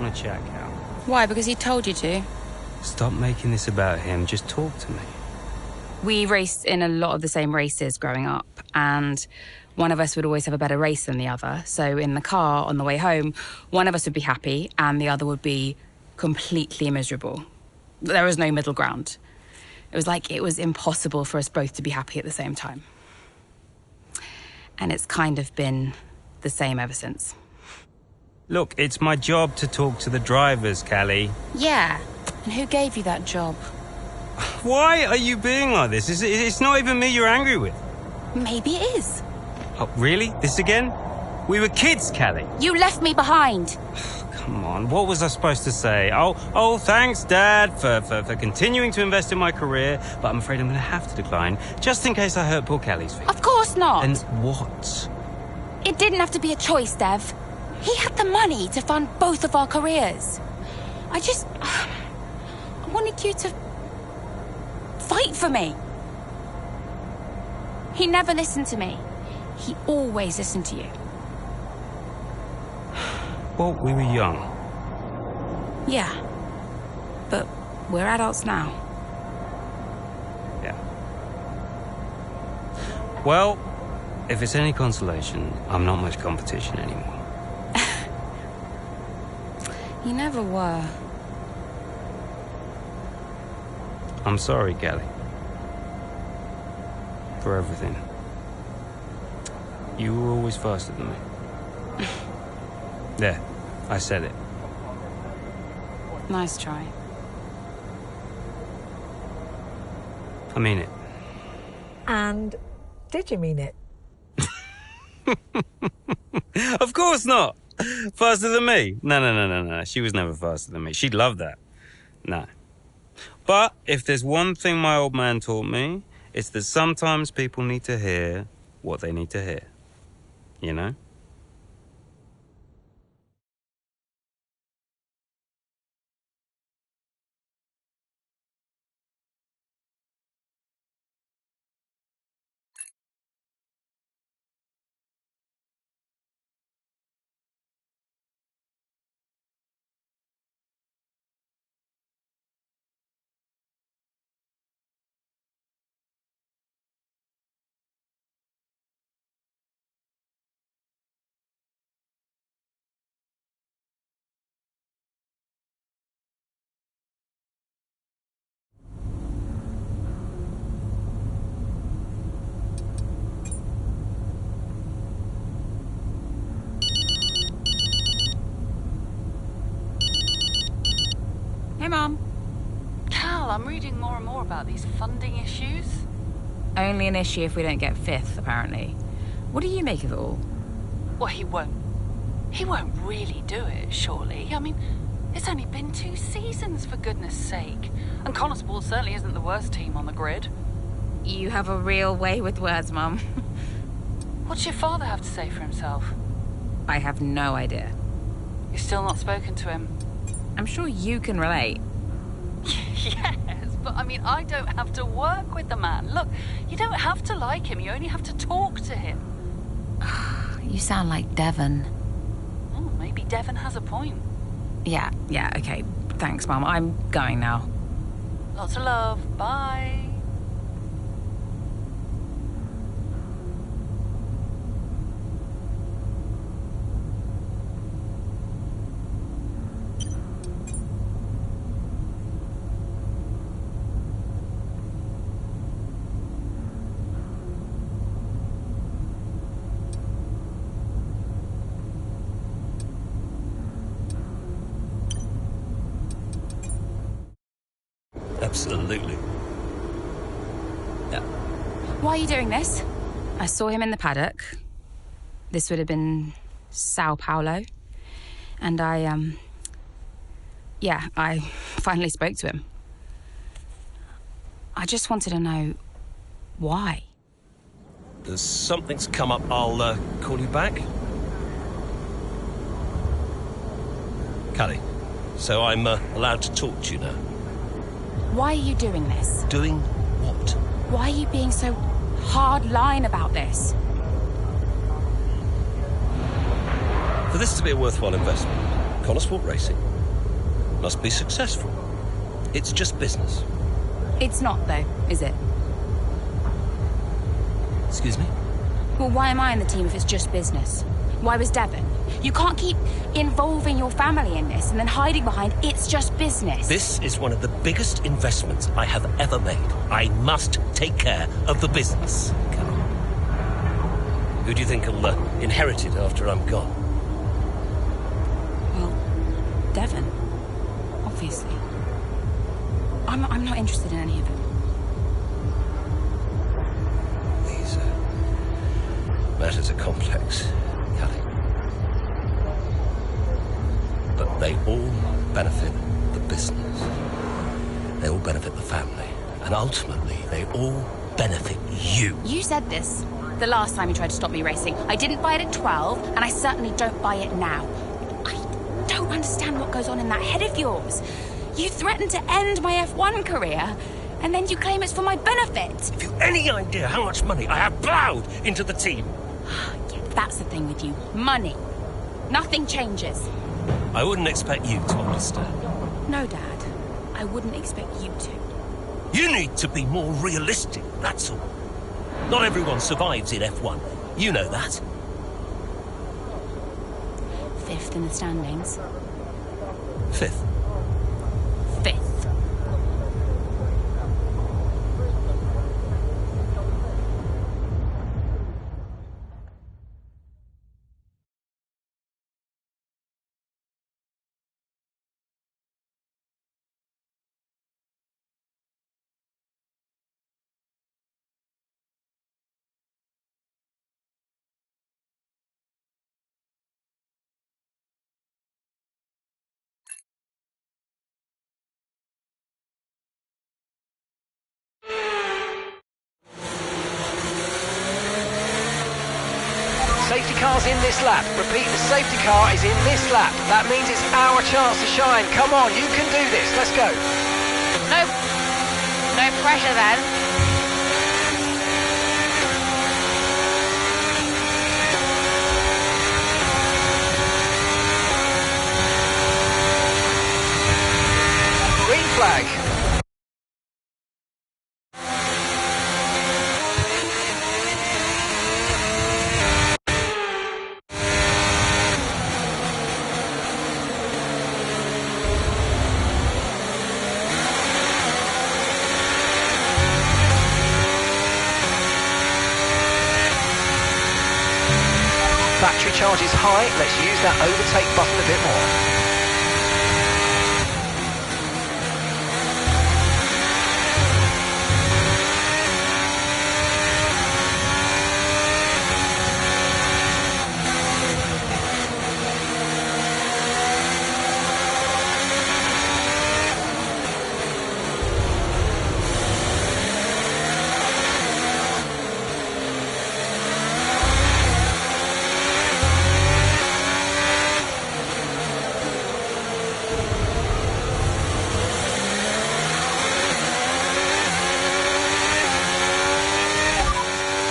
want to chat, Cal. Why? Because he told you to? Stop making this about him. Just talk to me. We raced in a lot of the same races growing up, and one of us would always have a better race than the other. So in the car on the way home, one of us would be happy and the other would be completely miserable. There was no middle ground. It was like it was impossible for us both to be happy at the same time. And it's kind of been the same ever since. Look, it's my job to talk to the drivers, Callie. Yeah, and who gave you that job? Why are you being like this? It's not even me you're angry with. Maybe it is. Oh, really? This again? We were kids, Callie. You left me behind. Come on, what was I supposed to say? Oh, thanks, Dad, for continuing to invest in my career, but I'm afraid I'm going to have to decline, just in case I hurt poor Callie's feelings. Of course not. And what? It didn't have to be a choice, Dev. He had the money to fund both of our careers. I wanted you to fight for me. He never listened to me. He always listened to you. Well, we were young. Yeah, but we're adults now. Yeah. Well, if it's any consolation, I'm not much competition anymore. You never were. I'm sorry, Callie. For everything. You were always faster than me. There, I said it. Nice try. I mean it. And did you mean it? Of course not. Faster than me? No. She was never faster than me. She'd love that. No. But if there's one thing my old man taught me, it's that sometimes people need to hear what they need to hear. You know? Hey, Mom. Cal, I'm reading more and more about these funding issues. Only an issue if we don't get fifth, apparently. What do you make of it all? Well, he won't really do it, surely. I mean, it's only been 2 seasons, for goodness sake. And Konnersport certainly isn't the worst team on the grid. You have a real way with words, Mum. What's your father have to say for himself? I have no idea. You've still not spoken to him? I'm sure you can relate. Yes, but I mean, I don't have to work with the man. Look, you don't have to like him, you only have to talk to him. You sound like Devon. Oh, maybe Devon has a point. Yeah, okay. Thanks, Mum. I'm going now. Lots of love. Bye. Absolutely. Yeah. Why are you doing this? I saw him in the paddock. This would have been Sao Paulo. And I finally spoke to him. I just wanted to know why. Something's come up. I'll call you back. Callie, so I'm allowed to talk to you now. Why are you doing this? Doing what? Why are you being so hard-line about this? For this to be a worthwhile investment, Konnersport Racing must be successful. It's just business. It's not, though, is it? Excuse me? Well, why am I in the team if it's just business? Why was Devon? You can't keep involving your family in this and then hiding behind it's just business. This is one of the biggest investments I have ever made. I must take care of the business. Come on. Who do you think will inherit it after I'm gone? Well, Devon. Obviously. I'm not interested in any of it. These matters are complex, Callie. But they all benefit the business. They all benefit the family. And ultimately, they all benefit you. You said this the last time you tried to stop me racing. I didn't buy it at 12, and I certainly don't buy it now. I don't understand what goes on in that head of yours. You threatened to end my F1 career, and then you claim it's for my benefit. Have you any idea how much money I have plowed into the team? Yeah, that's the thing with you. Money. Nothing changes. I wouldn't expect you to understand. No, Dad. I wouldn't expect you to. You need to be more realistic, that's all. Not everyone survives in F1. You know that. 5th in the standings. 5th. 5th. Safety car's in this lap. Repeat, the safety car is in this lap. That means it's our chance to shine. Come on, you can do this. Let's go. No pressure then. Green flag. Battery charge is high. Let's use that overtake button a bit more.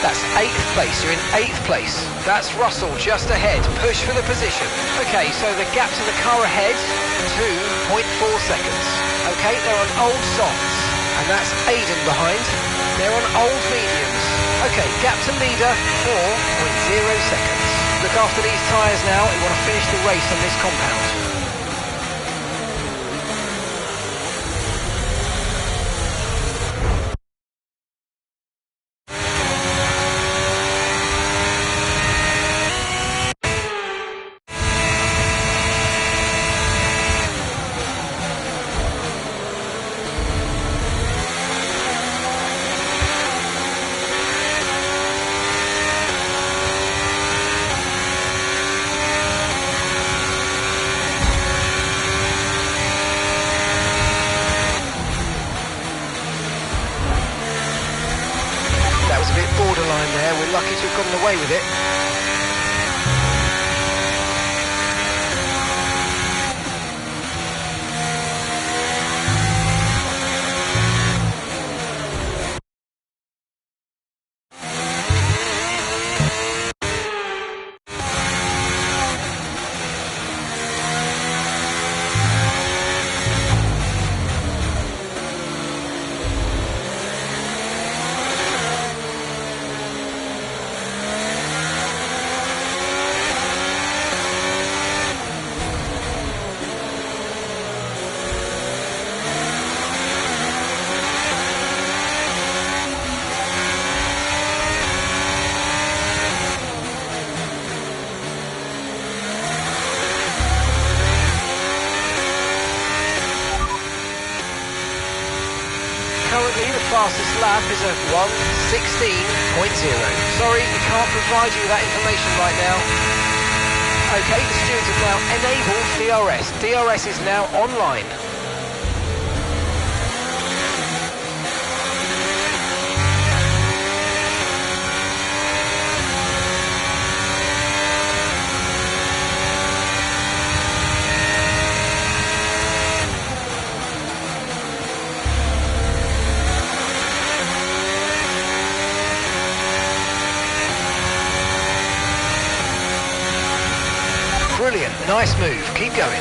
That's 8th place, you're in 8th place. That's Russell just ahead, push for the position. Okay, so the gap to the car ahead, 2.4 seconds. Okay, they're on old softs, and that's Aiden behind. They're on old mediums. Okay, gap to leader, 4.0 seconds. Look after these tyres now, we want to finish the race on this compound. Borderline there, we're lucky to have gotten away with it. currently the fastest lap is a 1:16.0. Sorry, we can't provide you with that information right now. Okay, the stewards have now enabled DRS. DRS is now online. Brilliant, nice move, keep going.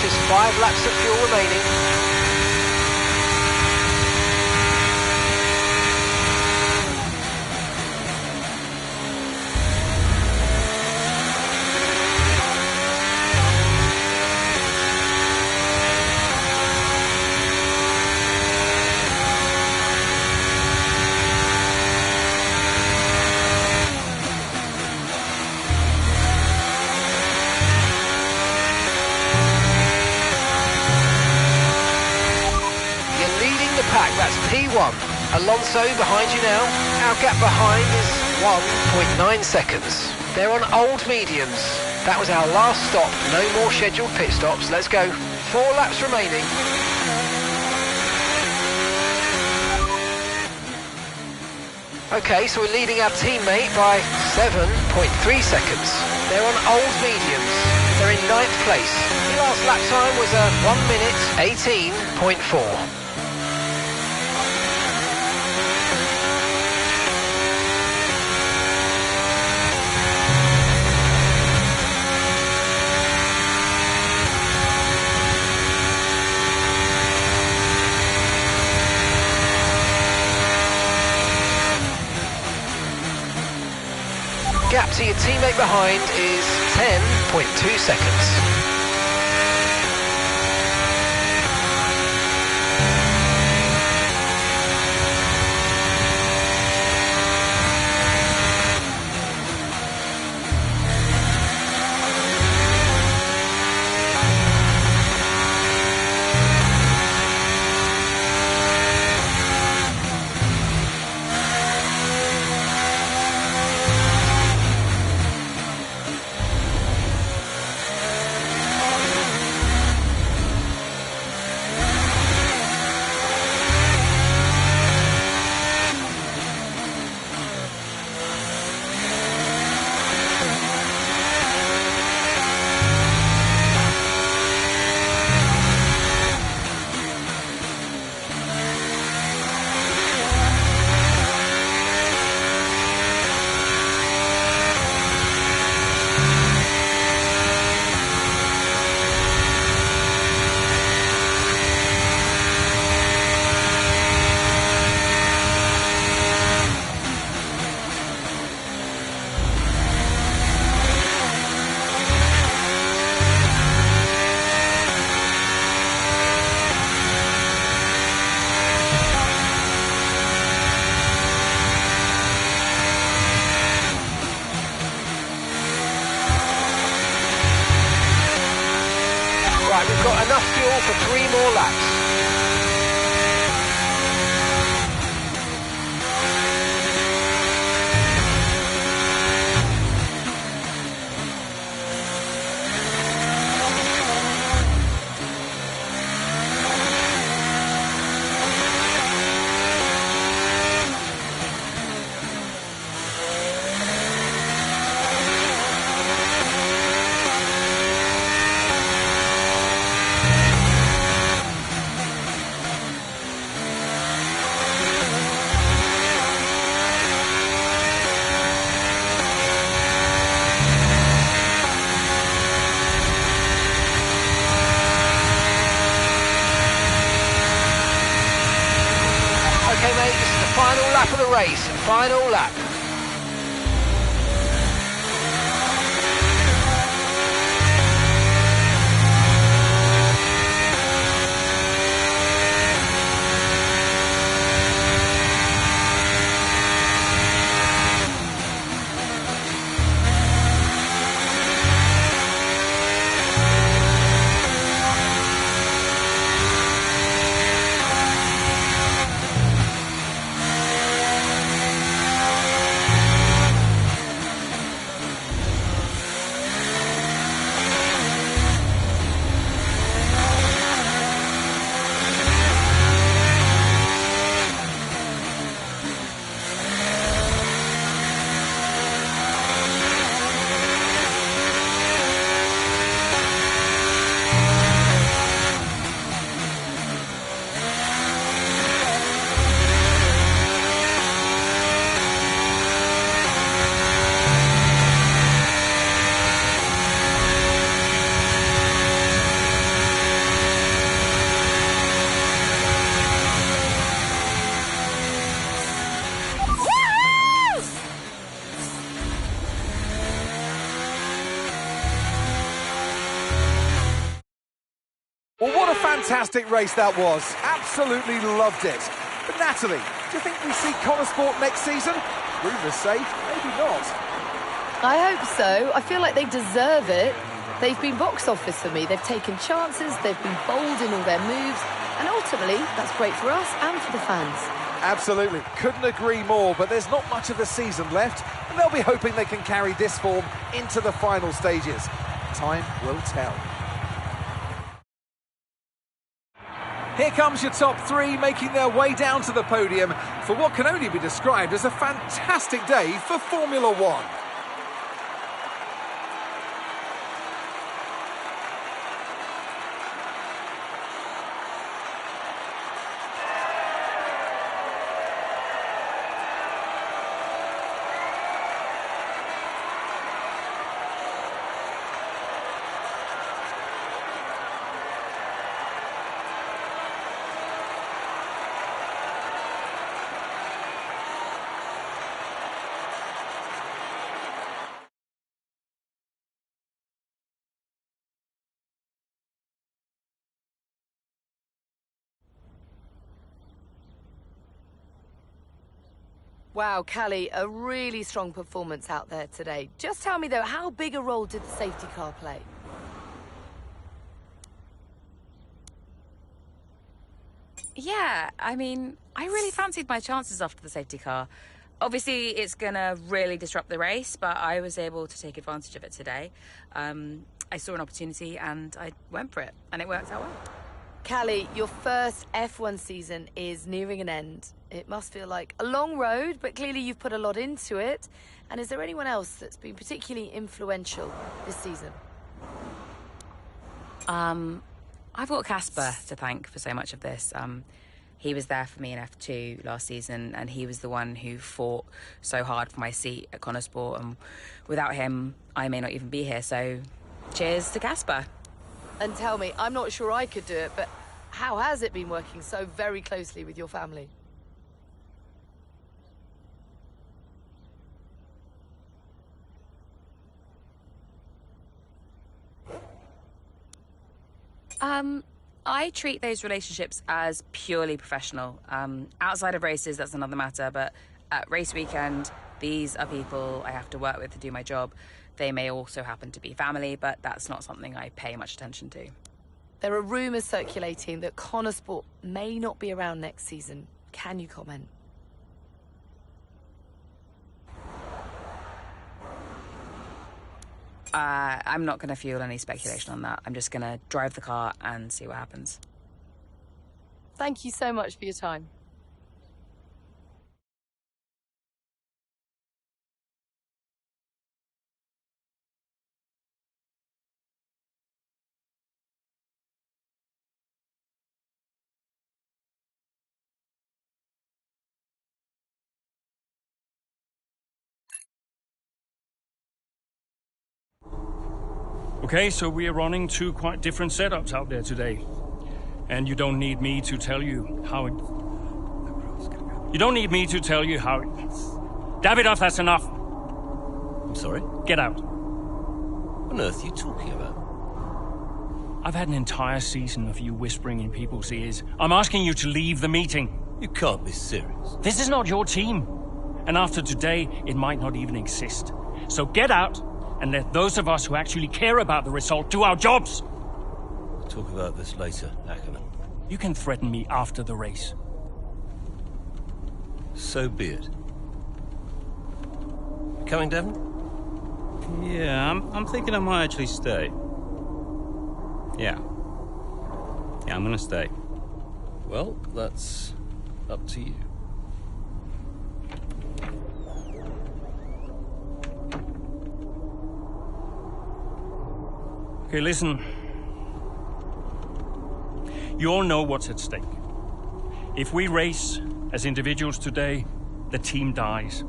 Just 5 laps of fuel remaining. Pack, that's P1. Alonso behind you now. Our gap behind is 1.9 seconds. They're on old mediums. That was our last stop. No more scheduled pit stops. Let's go. 4 laps remaining. Okay, so we're leading our teammate by 7.3 seconds. They're on old mediums. They're in 9th place. The last lap time was a 1:18.4. Gap to your teammate behind is 10.2 seconds. Right, we've got enough fuel for 3 more laps. the race, final lap. Well, what a fantastic race that was. Absolutely loved it. But Natalie, do you think we see Konnersport next season? Rumours say maybe not. I hope so. I feel like they deserve it. They've been box office for me. They've taken chances, they've been bold in all their moves, and ultimately, that's great for us and for the fans. Absolutely. Couldn't agree more, but there's not much of the season left, and they'll be hoping they can carry this form into the final stages. Time will tell. Here comes your top three, making their way down to the podium for what can only be described as a fantastic day for Formula One. Wow, Callie, a really strong performance out there today. Just tell me, though, how big a role did the safety car play? Yeah, I mean, I really fancied my chances after the safety car. Obviously, it's going to really disrupt the race, but I was able to take advantage of it today. I saw an opportunity and I went for it, and it worked out well. Callie, your first F1 season is nearing an end. It must feel like a long road, but clearly you've put a lot into it. And is there anyone else that's been particularly influential this season? I've got Casper to thank for so much of this. He was there for me in F2 last season, and he was the one who fought so hard for my seat at Konnersport, and without him, I may not even be here. So cheers to Casper. And tell me, I'm not sure I could do it, but how has it been working so very closely with your family? I treat those relationships as purely professional. Outside of races, that's another matter, but at race weekend, these are people I have to work with to do my job. They may also happen to be family, but that's not something I pay much attention to. There are rumours circulating that Konnersport may not be around next season. Can you comment? I'm not going to fuel any speculation on that. I'm just going to drive the car and see what happens. Thank you so much for your time. Okay, so we are running two quite different setups out there today. And you don't need me to tell you how it... You don't need me to tell you how it is. Davidoff, that's enough. I'm sorry? Get out. What on earth are you talking about? I've had an entire season of you whispering in people's ears. I'm asking you to leave the meeting. You can't be serious. This is not your team. And after today, it might not even exist. So get out and let those of us who actually care about the result do our jobs. We'll talk about this later, Ackerman. You can threaten me after the race. So be it. You coming, Devon? Yeah, I'm thinking I might actually stay. Yeah, I'm gonna stay. Well, that's up to you. Okay, listen. You all know what's at stake. If we race as individuals today, the team dies.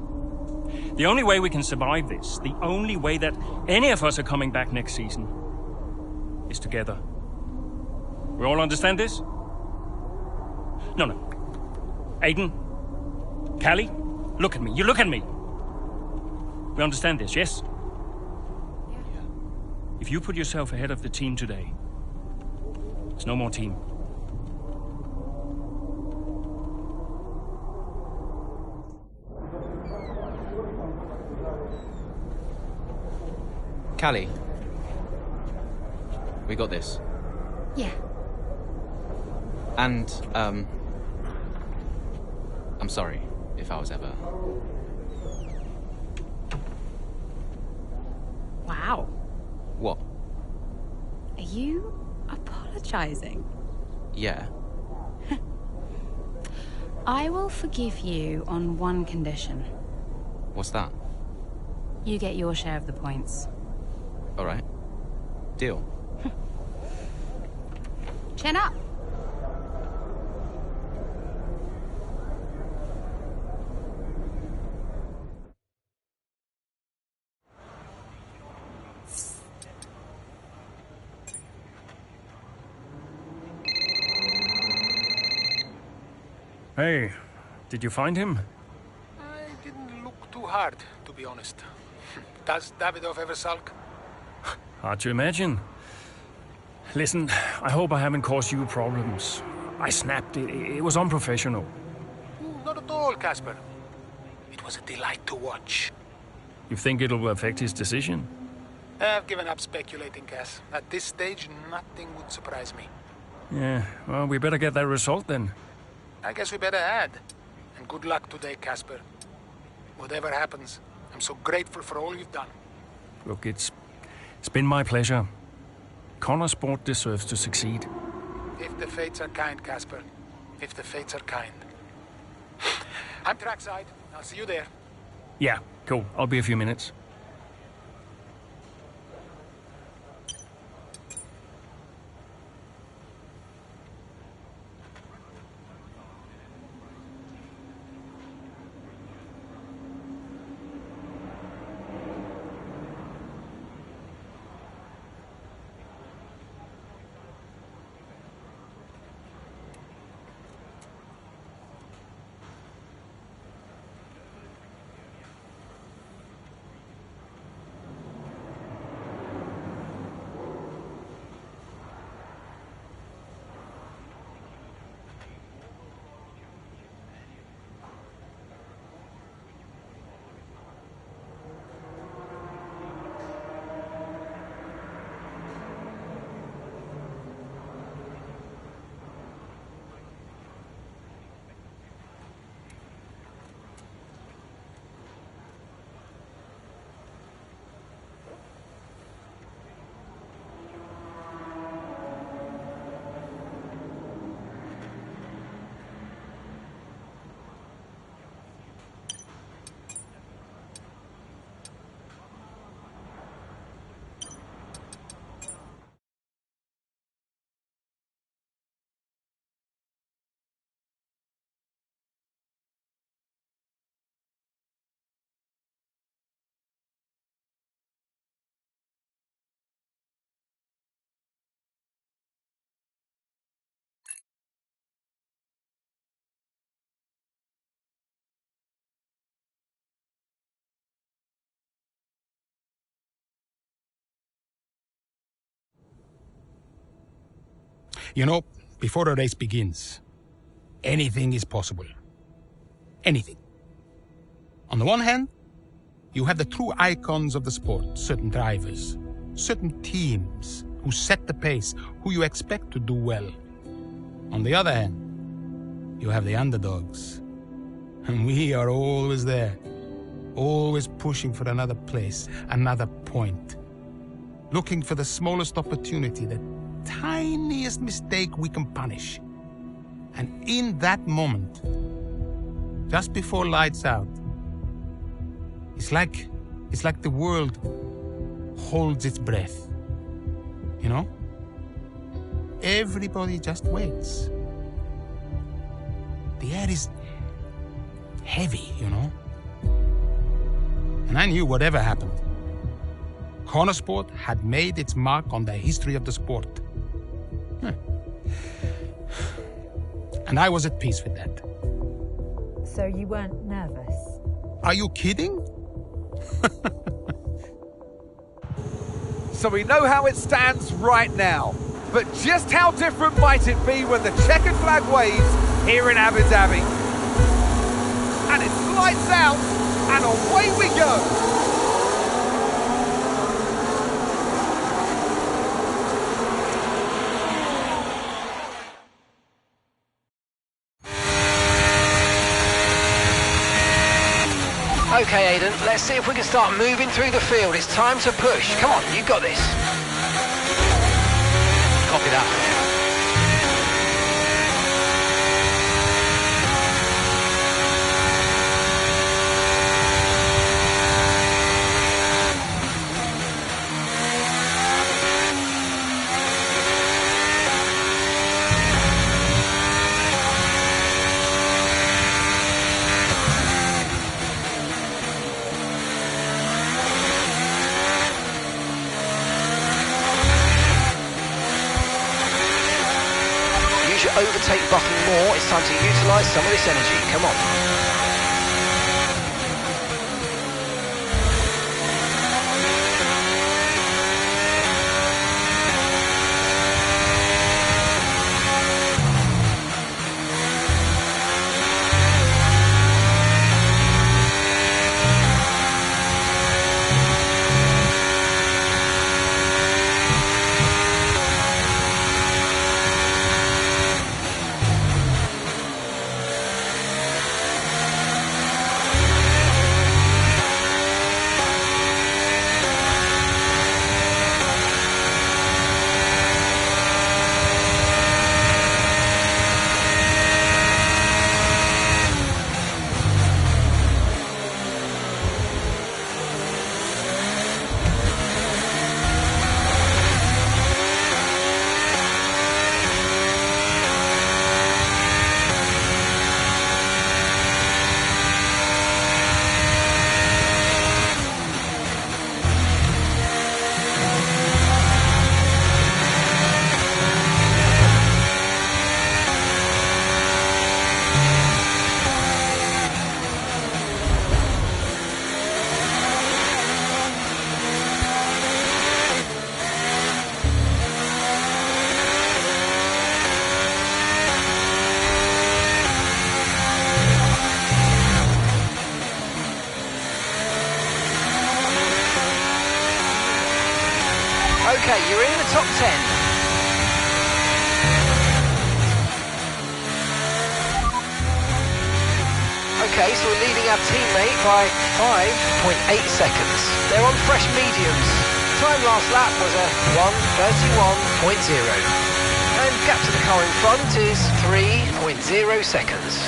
The only way we can survive this, the only way that any of us are coming back next season, is together. We all understand this? No. Aiden, Callie, look at me. You look at me. We understand this, yes? Yeah. If you put yourself ahead of the team today, there's no more team. Callie, we got this. Yeah. And, I'm sorry if I was ever... Wow. What? Are you apologizing? Yeah. I will forgive you on one condition. What's that? You get your share of the points. All right. Deal. Chin up. Hey, did you find him? I didn't look too hard, to be honest. Does Davidoff ever sulk? Hard to imagine. Listen, I hope I haven't caused you problems. I snapped it. It was unprofessional. Not at all, Casper. It was a delight to watch. You think it'll affect his decision? I've given up speculating, Cass. At this stage, nothing would surprise me. Yeah, well, we better get that result then. I guess we better add. And good luck today, Casper. Whatever happens, I'm so grateful for all you've done. Look, it's been my pleasure. Konnersport deserves to succeed. If the fates are kind, Casper. If the fates are kind. I'm trackside. I'll see you there. Yeah, cool. I'll be a few minutes. You know, before a race begins, anything is possible. Anything. On the one hand, you have the true icons of the sport, certain drivers, certain teams who set the pace, who you expect to do well. On the other hand, you have the underdogs. And we are always there, always pushing for another place, another point. Looking for the smallest opportunity, the tiniest mistake we can punish. And in that moment, just before lights out, it's like the world holds its breath. You know? Everybody just waits. The air is heavy, you know? And I knew whatever happened, Konnersport had made its mark on the history of the sport. And I was at peace with that. So you weren't nervous? Are you kidding? So we know how it stands right now. But just how different might it be when the checkered flag waves here in Abu Dhabi? And it's lights out, and away we go. Okay, Aidan, let's see if we can start moving through the field. It's time to push. Come on, you got this. Copy that. Overtake button more. It's time to utilise some of this energy. Come on. Okay, you're in the top 10. Okay, so we're leading our teammate by 5.8 seconds. They're on fresh mediums. Time last lap was a 1:31.0. And gap to the car in front is 3.0 seconds.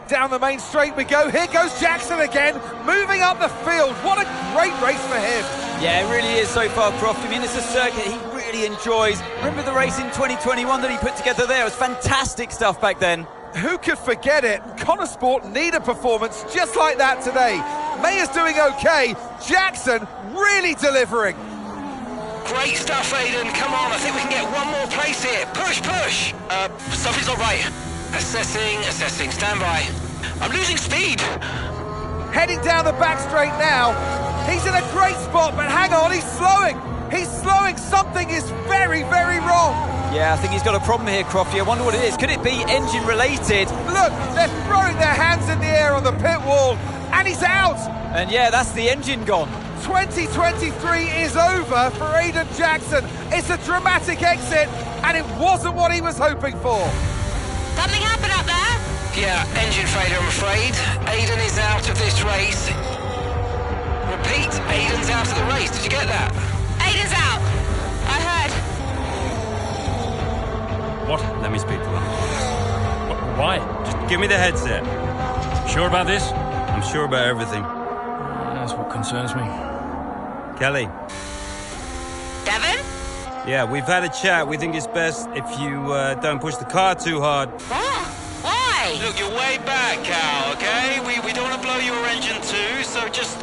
Down the main straight we go. Here goes Jackson again, moving up the field. What a great race for him. Yeah, it really is so far, Croft. I mean, it's a circuit he really enjoys. Remember the race in 2021 that he put together there? It was fantastic stuff back then. Who could forget it? Konnersport need a performance just like that today. Mayer's doing okay. Jackson really delivering. Great stuff, Aidan. Come on, I think we can get one more place here. Push, push. Something's not right. Assessing. Stand by. I'm losing speed. Heading down the back straight now. He's in a great spot, but hang on, he's slowing. He's slowing. Something is very, very wrong. Yeah, I think he's got a problem here, Crofty. I wonder what it is. Could it be engine related? Look, they're throwing their hands in the air on the pit wall, and he's out. And yeah, that's the engine gone. 2023 is over for Aidan Jackson. It's a dramatic exit, and it wasn't what he was hoping for. Something happened up there? Yeah, engine failure, I'm afraid. Aidan is out of this race. Repeat, Aidan's out of the race. Did you get that? Aidan's out. I heard. What? Let me speak to him. Why? Just give me the headset. Sure about this? I'm sure about everything. That's what concerns me. Kelly. Devon? Yeah, we've had a chat. We think it's best if you don't push the car too hard. What? Why? Look, you're way back, Cal, okay? We don't want to blow your engine too, so just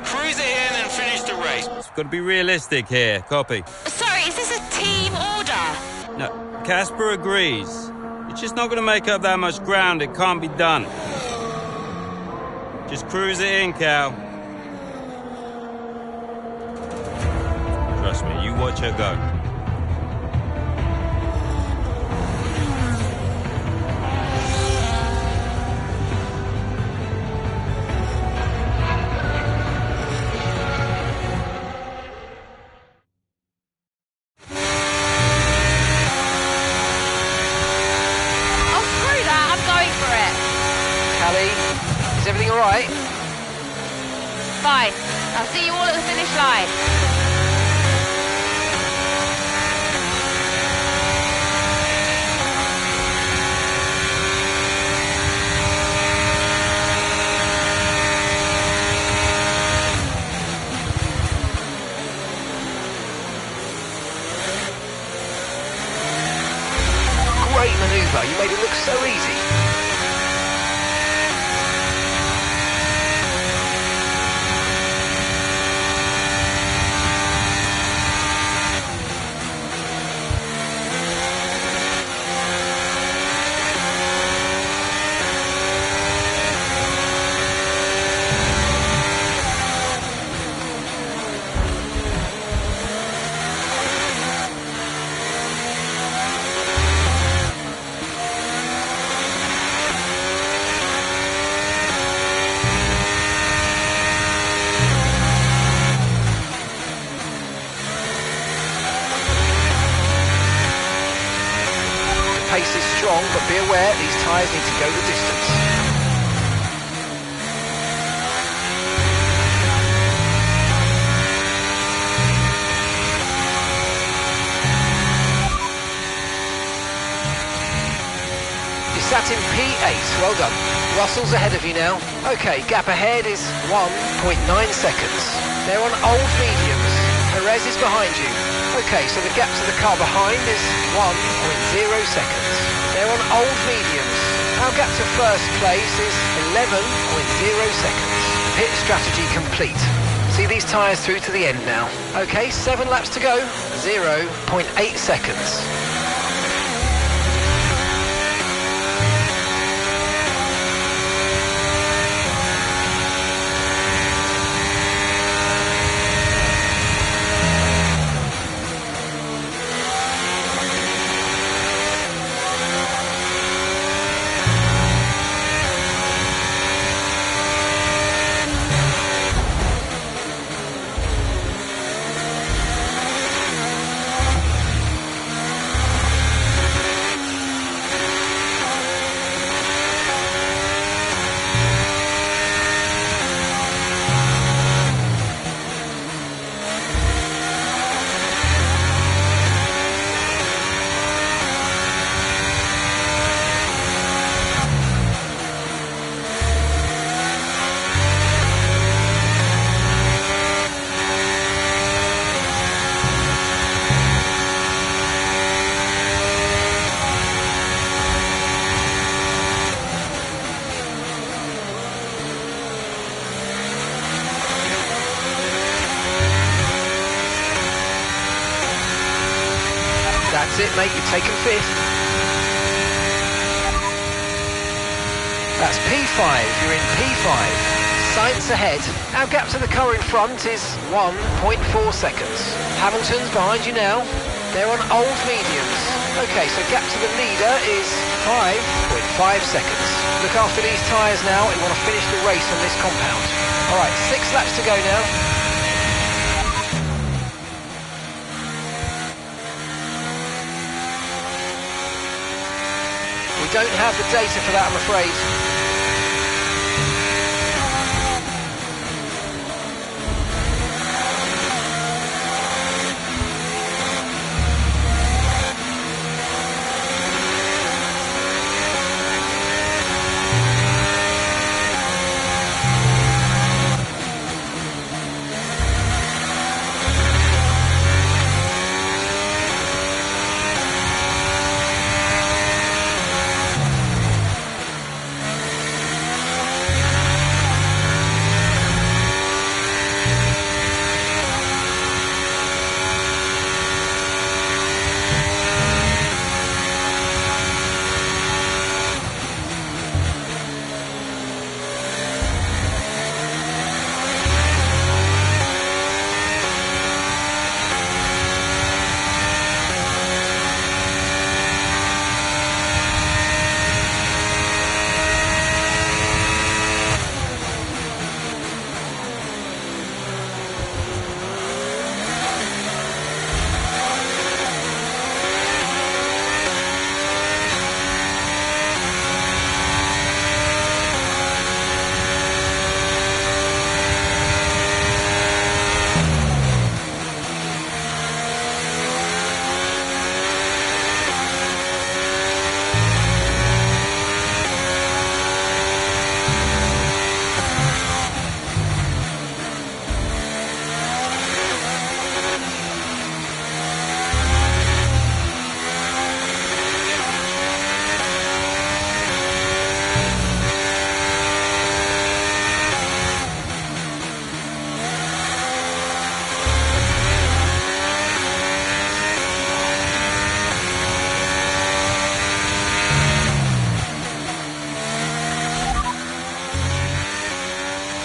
cruise it in and finish the race. It's got to be realistic here. Copy. Sorry, is this a team order? No, Casper agrees. You're just not going to make up that much ground. It can't be done. Just cruise it in, Cal. Trust me, you watch her go. Is everything all right? Fine. I'll see you all at the finish line. Great manoeuvre. You made it look so easy. Pace is strong, but be aware these tyres need to go the distance. You sat in P8, well done. Russell's ahead of you now. Okay, gap ahead is 1.9 seconds. They're on old mediums. Perez is behind you. Okay, so the gap to the car behind is 1.0 seconds. They're on old mediums. Our gap to first place is 11.0 seconds. Pit strategy complete. See these tyres through to the end now. Okay, 7 laps to go, 0.8 seconds. That's it, mate, you've taken 5th. That's P5, you're in P5. Sainz ahead. Our gap to the car in front is 1.4 seconds. Hamilton's behind you now. They're on old mediums. Okay, so gap to the leader is 5.5 seconds. Look after these tyres now. We want to finish the race on this compound. All right, 6 laps to go now. We don't have the data for that, I'm afraid.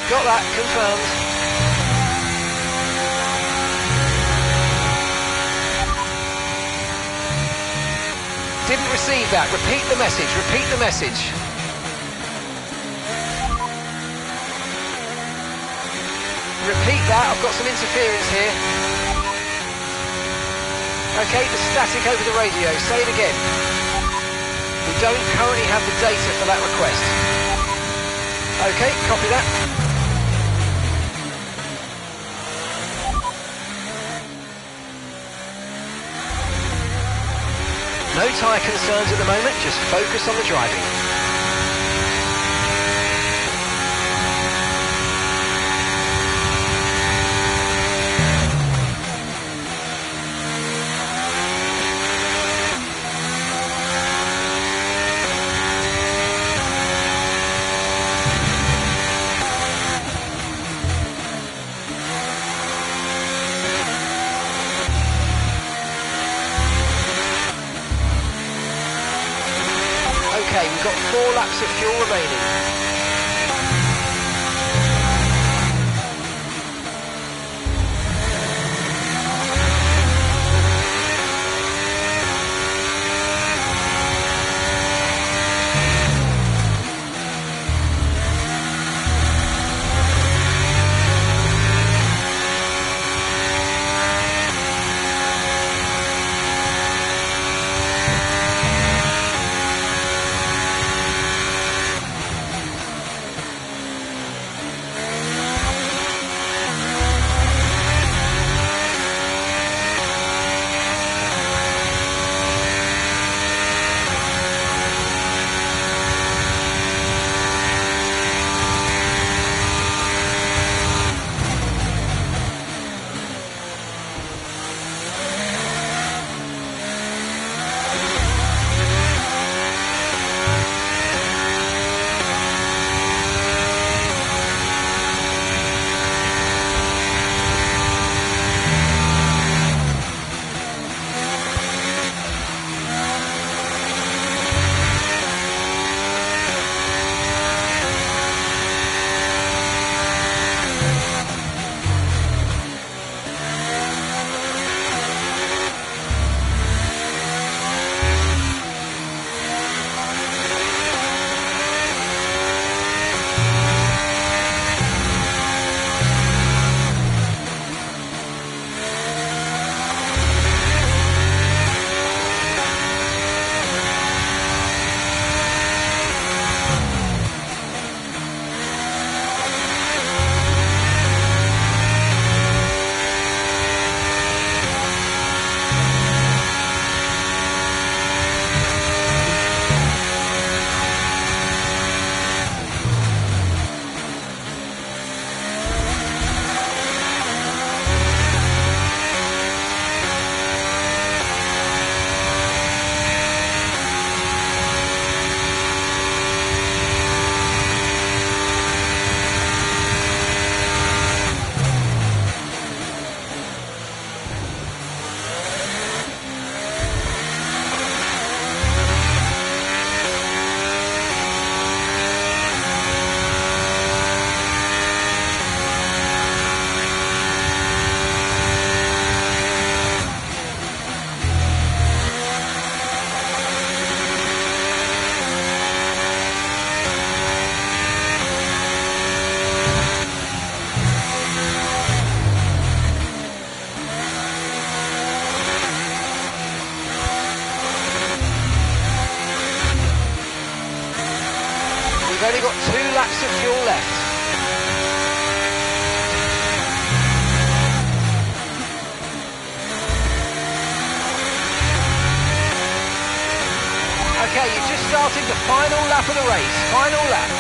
Got that confirmed. Didn't receive that. Repeat the message. Repeat the message. Repeat that. I've got some interference here. Okay, the static over the radio. Say it again. We don't currently have the data for that request. Okay, copy that. No tyre concerns at the moment, just focus on the driving. Okay, we've got 4 laps of fuel remaining. only got 2 laps of fuel left. Okay, you've just started the final lap of the race. Final lap.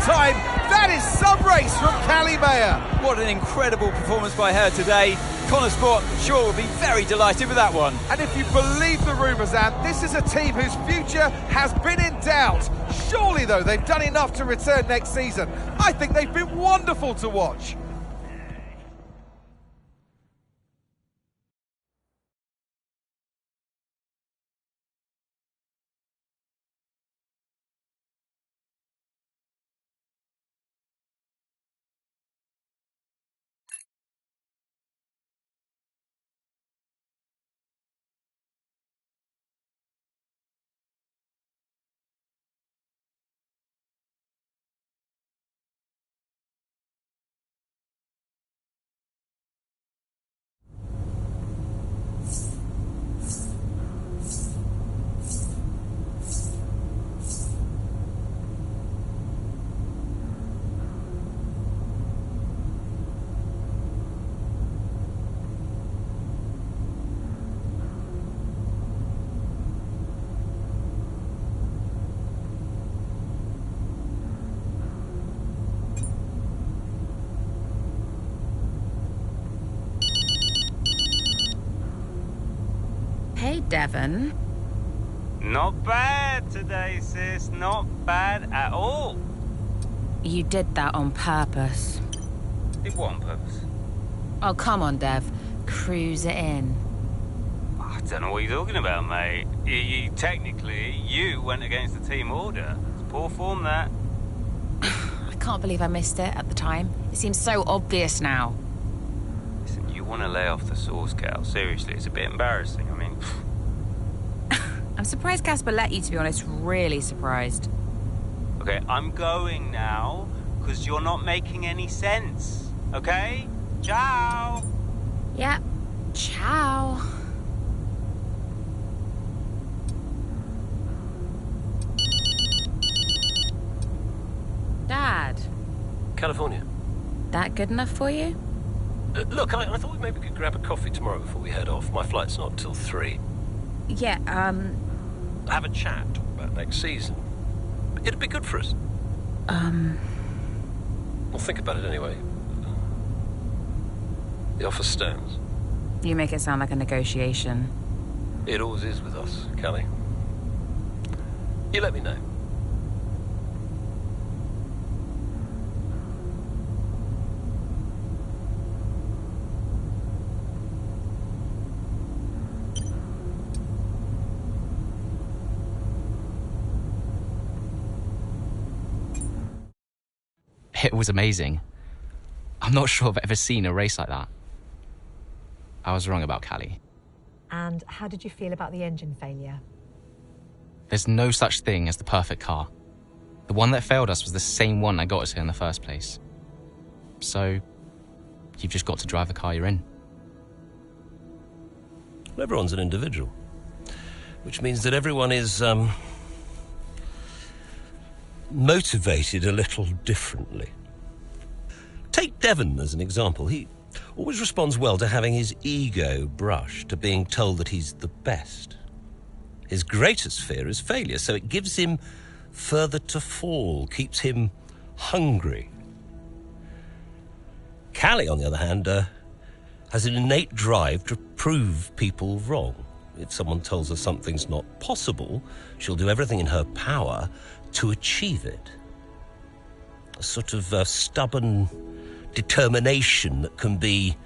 Time. That is some race from Callie Mayer. What an incredible performance by her today. Konnersport sure will be very delighted with that one. And if you believe the rumours, Anne, this is a team whose future has been in doubt. Surely, though, they've done enough to return next season. I think they've been wonderful to watch. Hey, Devon. Not bad today, sis. Not bad at all. You did that on purpose. Did what on purpose? Oh, come on, Dev. Cruise it in. I don't know what you're talking about, mate. Technically, you went against the team order. It's poor form, that. I can't believe I missed it at the time. It seems so obvious now. Listen, you want to lay off the sauce, Cal. Seriously, it's a bit embarrassing. I mean... I'm surprised Casper let you, to be honest. Really surprised. Okay, I'm going now, because you're not making any sense. Okay? Ciao! Yep. Ciao. Dad. California. That good enough for you? Look, I thought we maybe could grab a coffee tomorrow before we head off. My flight's not till 3. Yeah, Have a chat about next season. It'd be good for us. Well, think about it anyway. The offer stands. You make it sound like a negotiation. It always is with us, Callie. You let me know. It was amazing. I'm not sure I've ever seen a race like that. I was wrong about Callie. And how did you feel about the engine failure? There's no such thing as the perfect car. The one that failed us was the same one that got us here in the first place. So, you've just got to drive the car you're in. Well, everyone's an individual, which means that everyone is motivated a little differently. Take Devon as an example. He always responds well to having his ego brushed, to being told that he's the best. His greatest fear is failure, so it gives him further to fall, keeps him hungry. Callie, on the other hand, has an innate drive to prove people wrong. If someone tells her something's not possible, she'll do everything in her power to achieve it. A sort of stubborn determination that can be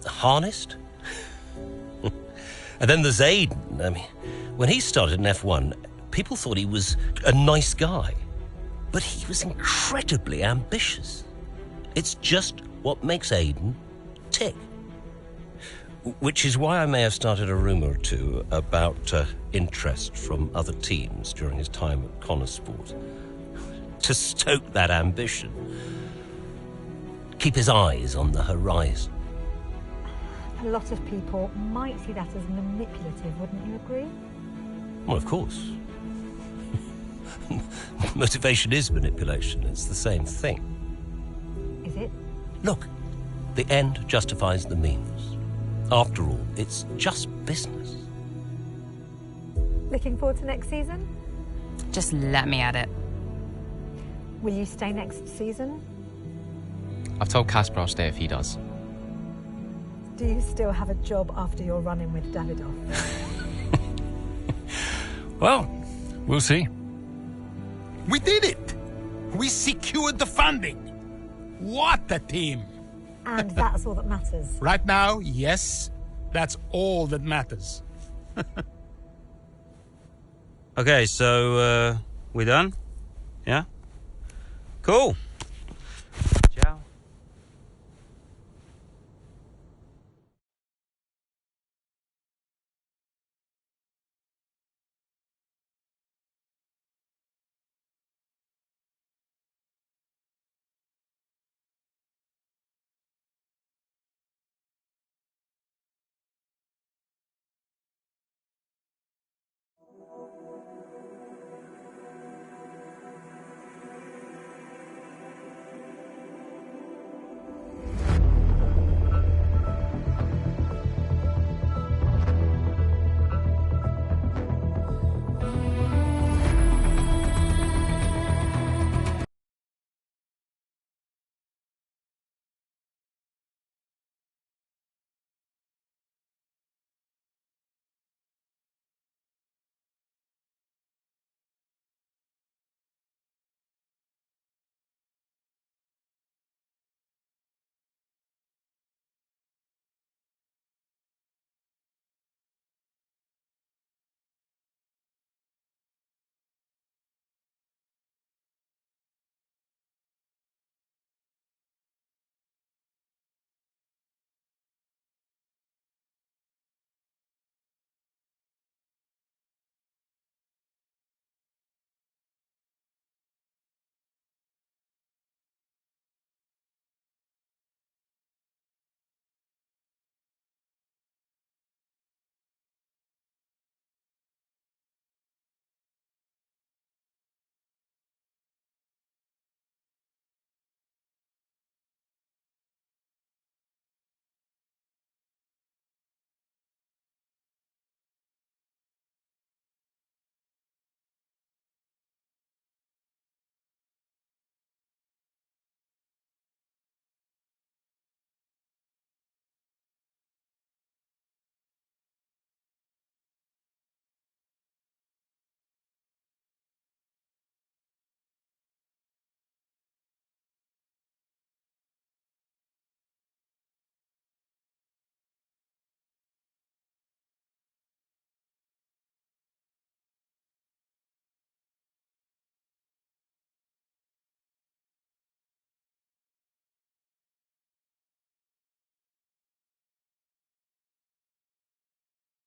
harnessed. And then there's Aiden. I mean, when he started in F1, people thought he was a nice guy, but he was incredibly ambitious. It's just what makes Aiden tick. Which is why I may have started a rumour or two about interest from other teams during his time at Konnersport. To stoke that ambition. Keep his eyes on the horizon. A lot of people might see that as manipulative, wouldn't you agree? Well, of course. Motivation is manipulation. It's the same thing. Is it? Look, the end justifies the means. After all, it's just business. Looking forward to next season? Just let me at it. Will you stay next season? I've told Casper I'll stay if he does. Do you still have a job after your run-in with Davidoff? Well, we'll see. We did it! We secured the funding! What a team! And that's all that matters. Right now, yes, that's all that matters. Okay, so, we're done? Yeah? Cool.